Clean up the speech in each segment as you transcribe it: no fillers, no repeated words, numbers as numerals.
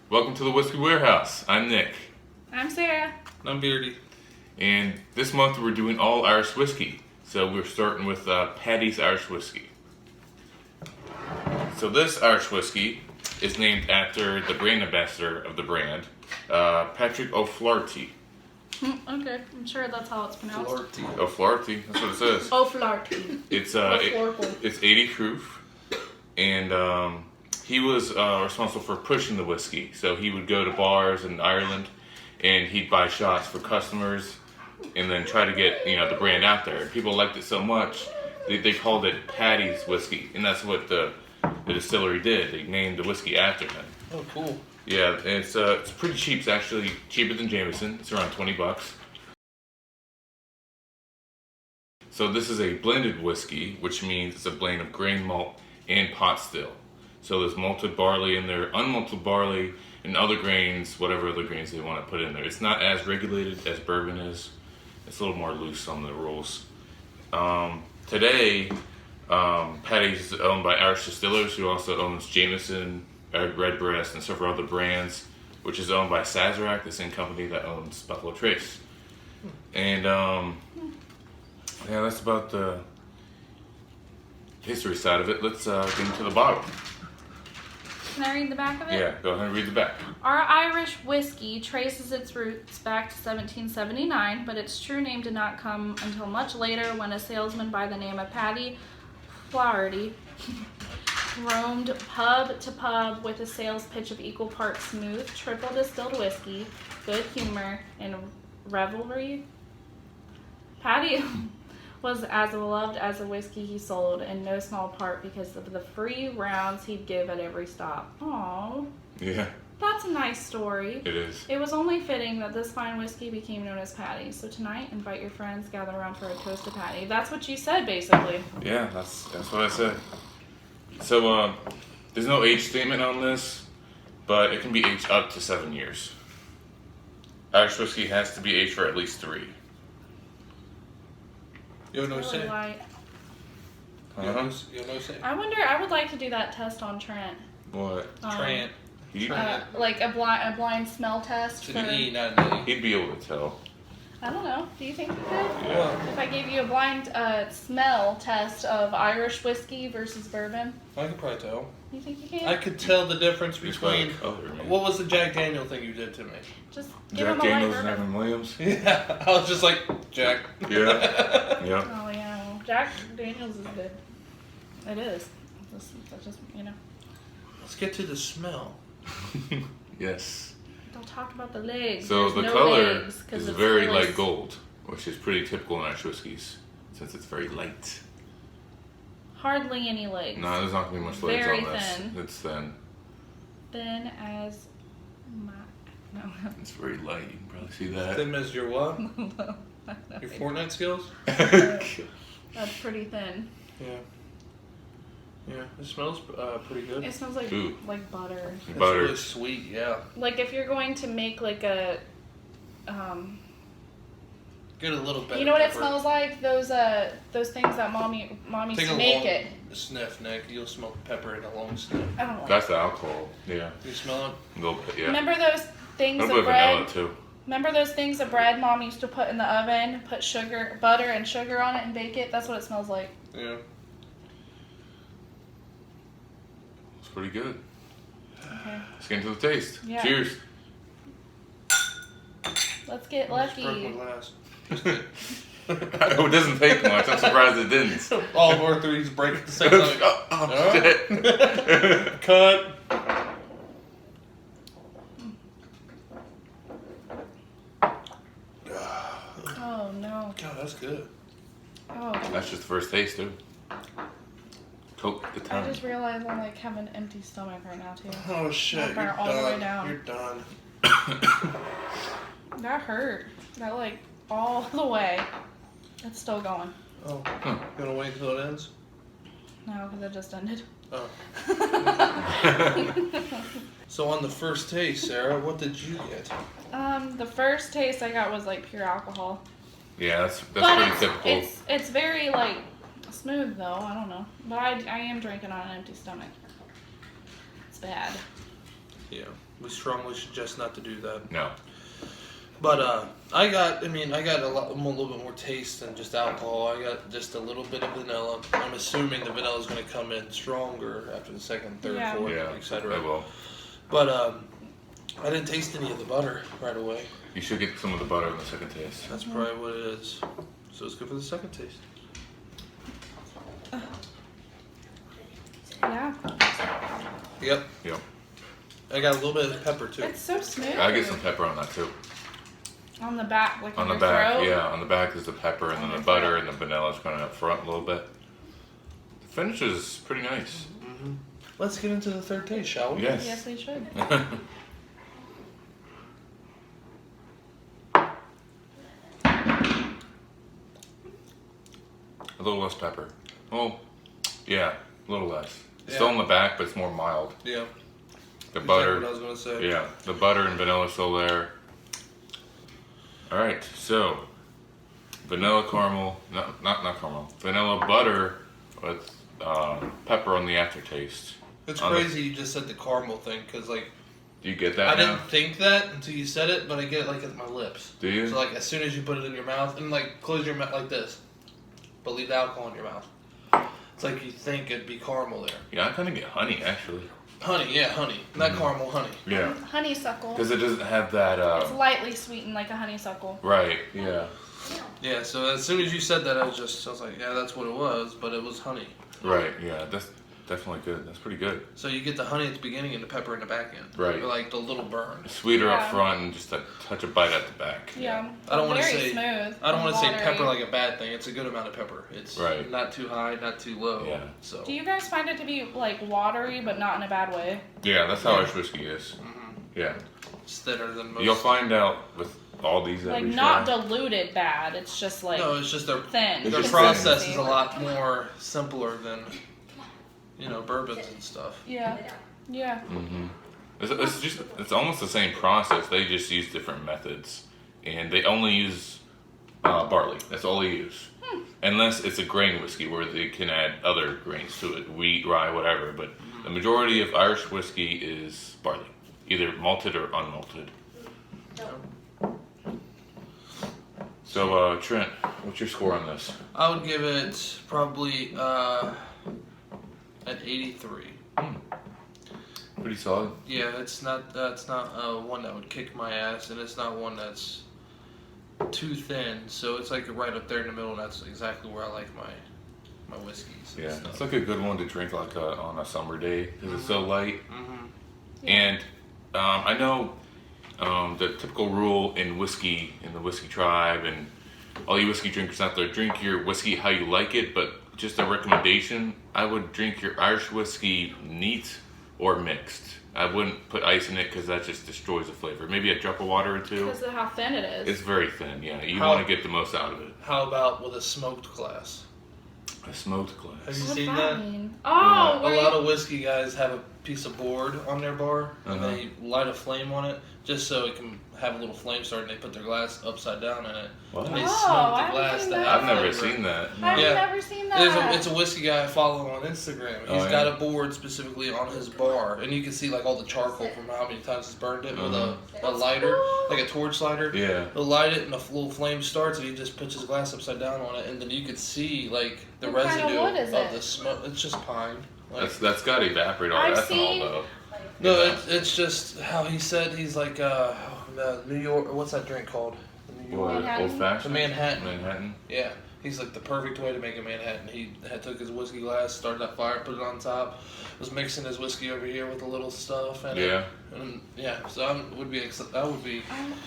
Welcome to the Whiskey Warehouse. I'm Nick. I'm Sarah. And I'm Beardy. And this month we're doing all Irish whiskey. So we're starting with Paddy's Irish Whiskey. So this Irish whiskey is named after the brand ambassador of the brand, Patrick O'Flaherty. Okay, I'm sure that's how it's pronounced. O'Flaherty, that's what it says. O'Flaherty. It's 80 proof, and he was responsible for pushing the whiskey. So he would go to bars in Ireland, and he'd buy shots for customers, and then try to get the brand out there. People liked it so much, they called it Paddy's whiskey, and that's what the distillery did. They named the whiskey after him. Oh, cool. Yeah, and it's pretty cheap. It's actually cheaper than Jameson. It's around $20. So this is a blended whiskey, which means it's a blend of grain malt and pot still. So there's malted barley in there, unmalted barley, and other grains, whatever other grains they want to put in there. It's not as regulated as bourbon is. It's a little more loose on the rules. Today, Paddy's is owned by Irish Distillers, who also owns Jameson, Redbreast, and several other brands, which is owned by Sazerac, the same company that owns Buffalo Trace. And yeah, that's about the history side of it. Let's get into the bottle. Can I read the back of it? Yeah, go ahead and read the back. Our Irish whiskey traces its roots back to 1779, but its true name did not come until much later when a salesman by the name of Paddy Flaherty roamed pub to pub with a sales pitch of equal parts smooth, triple distilled whiskey, good humor, and revelry. Paddy was as beloved as the whiskey he sold, in no small part because of the free rounds he'd give at every stop. Aww. Yeah. That's a nice story. It is. It was only fitting that this fine whiskey became known as Paddy. So tonight, invite your friends, gather around for a toast to Paddy. That's what you said, basically. Yeah, that's what I said. So, there's no age statement on this, but it can be aged up to 7 years. Irish whiskey has to be aged for at least 3. You have no Really say. light. You have no say. I wonder. I would like to do that test on Trent. What? Trent. Like a blind smell test. It's an E, not an A. He'd be able to tell. I don't know. Do you think you could? Yeah. If I gave you a blind smell test of Irish whiskey versus bourbon, I could probably tell. you think you can? I could tell the difference Just by between. the color, man. What was the Jack Daniel thing you did to me? Just give Jack him a light Daniels and bourbon. Evan Williams. Yeah, I was just like, Jack. Yeah. Yeah. Oh yeah, well, Jack Daniels is good. It is. That's just Let's get to the smell. Yes. Don't talk about the legs. So There's the no color legs, 'cause is it's very really light gold, which is pretty typical in Irish whiskeys, since it's very light. Hardly any legs. No, there's not going to be much legs Very on this. thin. It's thin. Thin as my. No. It's very light. You can probably see that. Thin as your what? No. Your Fortnite skills? That's pretty thin. Yeah. Yeah, it smells pretty good. It smells like Ooh. butter. It's Butter. really sweet, yeah. Like if you're going to make like a, Get a little bit. you know what it smells like? Those things that mommy Take a make long it. sniff, Nick. You'll smell pepper in a long sniff. I don't know. That's the alcohol. Yeah. You smell it? A little bit, yeah. Remember those A things little bit of of vanilla, bread? too. Remember those things of bread mom used to put in the oven, put butter and sugar on it and bake it? That's what it smells like. Yeah. It's pretty good. Okay. Let's get into the taste. Yeah. Cheers. Let's get Just broke my lucky. glass. It doesn't take much. I'm surprised it didn't. All of our threes break at the same time. Oh, shit. Cut. Oh no. God, that's good. Oh. That's just the first taste, too. Coat the I tongue. just realized I'm like having an empty stomach right now too. Oh shit, I'll you're burn all the way done. down. You're done. That hurt. That like all the way. It's still going. Oh, you wanna wait until it ends? No, because it just ended. Oh. So on the first taste, Sarah, what did you get? The first taste I got was like pure alcohol. Yeah, that's But pretty typical. it's very like smooth though. I don't know, but I am drinking on an empty stomach. bad. Yeah, we strongly suggest not to do that. No. But I got a little bit more taste than just alcohol. I got just a little bit of vanilla. I'm assuming the vanilla is going to come in stronger after the second, third, Yeah. fourth, Yeah, etc. I will. But I didn't taste any of the butter right away. You should get some of the butter in the second taste. That's probably what it is. So it's good for the second taste. Yeah. Yep. Yep. I got a little bit of pepper too. It's so smooth. I get some pepper on that too. On the back, like On in the your back, throat. yeah. On the back is the pepper, and then the butter and the vanilla is kind of up front a little bit. The finish is pretty nice. Mm-hmm. Let's get into the third taste, shall we? Yes. Yes, we should. A little less pepper. Oh, yeah, a little less. Yeah. Still on the back, but it's more mild. Yeah. The Exactly butter, what I was gonna say. yeah, the butter and vanilla still there. All right, so vanilla caramel, not caramel, vanilla butter with pepper on the aftertaste. It's On the- crazy you just said the caramel thing, because like Do you get that I now? didn't think that until you said it, but I get it like at my lips. Do you? So like as soon as you put it in your mouth, and like close your mouth like this, but leave the alcohol in your mouth. It's like you think it'd be caramel there. Yeah, I kind of get honey actually. Honey, yeah, honey. Not caramel, honey. Yeah, Honeysuckle. because it doesn't have that. It's lightly sweetened like a honeysuckle. Right. Yeah. Yeah, so as soon as you said that, I was like, yeah, that's what it was, but it was honey. Right. Yeah. That's definitely good. That's pretty good. So you get the honey at the beginning and the pepper in the back end. Right. Or like the little burn. Sweeter Yeah. up front and just a touch of bite at the back. Yeah. I don't want to Very say smooth. I don't want to say watery. pepper like a bad thing. It's a good amount of pepper. It's Right. not too high, not too low. Yeah. So. Do you guys find it to be like watery, but not in a bad way? Yeah, that's how Yeah. Irish whiskey is. Yeah. It's thinner than most. You'll find out with all these that Like we not try. diluted bad. It's just like No, it's just their thin. It's their just process consistency. is a lot more simpler than bourbons and stuff. Yeah. Yeah. Mm-hmm. It's almost the same process. They just use different methods, and they only use barley. That's all they use, unless it's a grain whiskey where they can add other grains to it, wheat, rye, whatever. But the majority of Irish whiskey is barley, either malted or unmalted. So Trent, what's your score on this? I would give it probably at 83. Pretty solid. Yeah, that's not one that would kick my ass, and it's not one that's too thin. So it's like right up there in the middle. And that's exactly where I like my whiskeys. Yeah, it's like a good one to drink like on a summer day because it's so light. Mm-hmm. And I know the typical rule in whiskey, in the whiskey tribe, and all you whiskey drinkers out there, drink your whiskey how you like it. But just a recommendation, I would drink your Irish whiskey neat or mixed. I wouldn't put ice in it because that just destroys the flavor. Maybe a drop of water or two. Because of how thin it is. It's very thin, yeah. You How- want to get the most out of it. How about with a smoked glass? A smoked glass. Have you What's seen that that? mean? Oh, A where lot you- of whiskey guys have a piece of board on their bar, and Uh-huh. they light a flame on it just so it can have a little flame start, and they put their glass upside down in it, What? and they Oh, smoke I the haven't glass seen to that. have I've never flavor. seen that. I've Yeah. never seen that. It's a whiskey guy I follow on Instagram. He's Oh, got yeah? a board specifically on his bar, and you can see like all the charcoal from how many times he's burned it with a lighter, like a torch lighter. Yeah. He'll light it, and a little flame starts, and he just puts his glass upside down on it, and then you could see like the What kind of residue wood is of it? the smoke. It's just pine. Like, That's got to evaporate all I've that ethanol seen- though. no, Yeah. it's just how he said he's like New York. What's that drink called? The New York. Manhattan? Old fashioned. The Manhattan. Manhattan. Yeah, he's like the perfect way to make a Manhattan. He took his whiskey glass, started that fire, put it on top, was mixing his whiskey over here with a little stuff, and Yeah. So that would be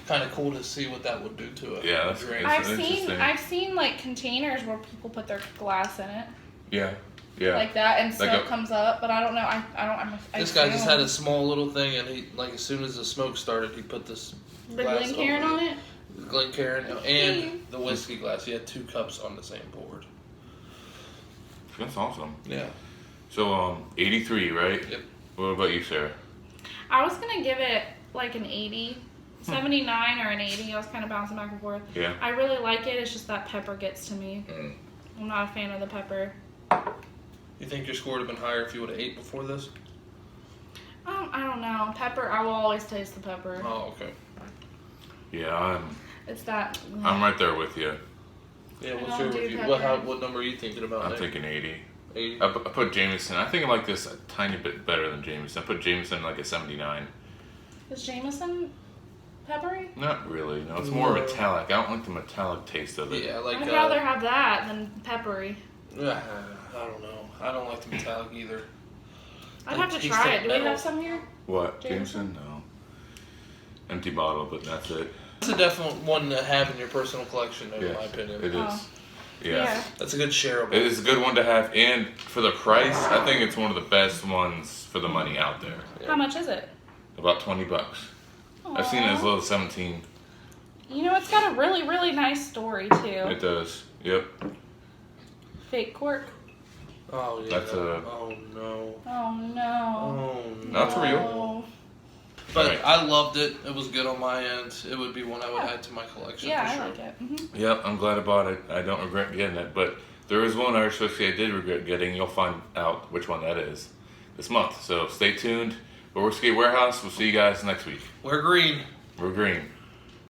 kind of cool to see what that would do to it. Yeah, that's drink. great. I've interesting. seen like containers where people put their glass in it Yeah. Yeah. like that, and Like smoke a- comes up. But I don't know. This guy just had a small little thing, and he like as soon as the smoke started, he put this the glass Glencairn over on it. Glencairn and the whiskey glass. He had 2 cups on the same board. That's awesome. Yeah. So 83, right? Yep. What about you, Sarah? I was gonna give it like an 80, 79 or an 80. I was kind of bouncing back and forth. Yeah. I really like it. It's just that pepper gets to me. Mm. I'm not a fan of the pepper. You think your score would have been higher if you would have ate before this? I don't know. Pepper. I will always taste the pepper. Oh, okay. Yeah, It's that. I'm right there with you. Yeah, I what's don't your do review? pepper. What number are you thinking about? I'm Nick? thinking 80. 80? I put Jameson. I think I like this a tiny bit better than Jameson. I put Jameson like a 79. Is Jameson peppery? Not really. No, it's more metallic. I don't like the metallic taste of it. Yeah, like. I'd rather have that than peppery. I don't know. I don't like the metallic either. I'd I have to taste try that it. Do we metal. have some here? What? Jameson? No. Empty bottle, but that's it. It's a definite one to have in your personal collection, in Yes, my opinion. it is. Oh. Yeah. That's a good shareable. It is a good one to have, and for the price, I think it's one of the best ones for the money out there. How much is it? About $20. I've seen it as Aw. low as 17. You know, it's got a really, really nice story too. It does. Yep. Fake cork. Oh yeah. That's a- Oh no. Oh no. Oh no. That's real. No. But Alright. I loved it. It was good on my end. It would be one I would add to my collection Yeah, for I sure. like it. Mm-hmm. Yep, I'm glad I bought it. I don't regret getting it, but there is one I associate I did regret getting. You'll find out which one that is this month. So stay tuned. But we're Skate Warehouse. We'll see you guys next week. We're green. We're green.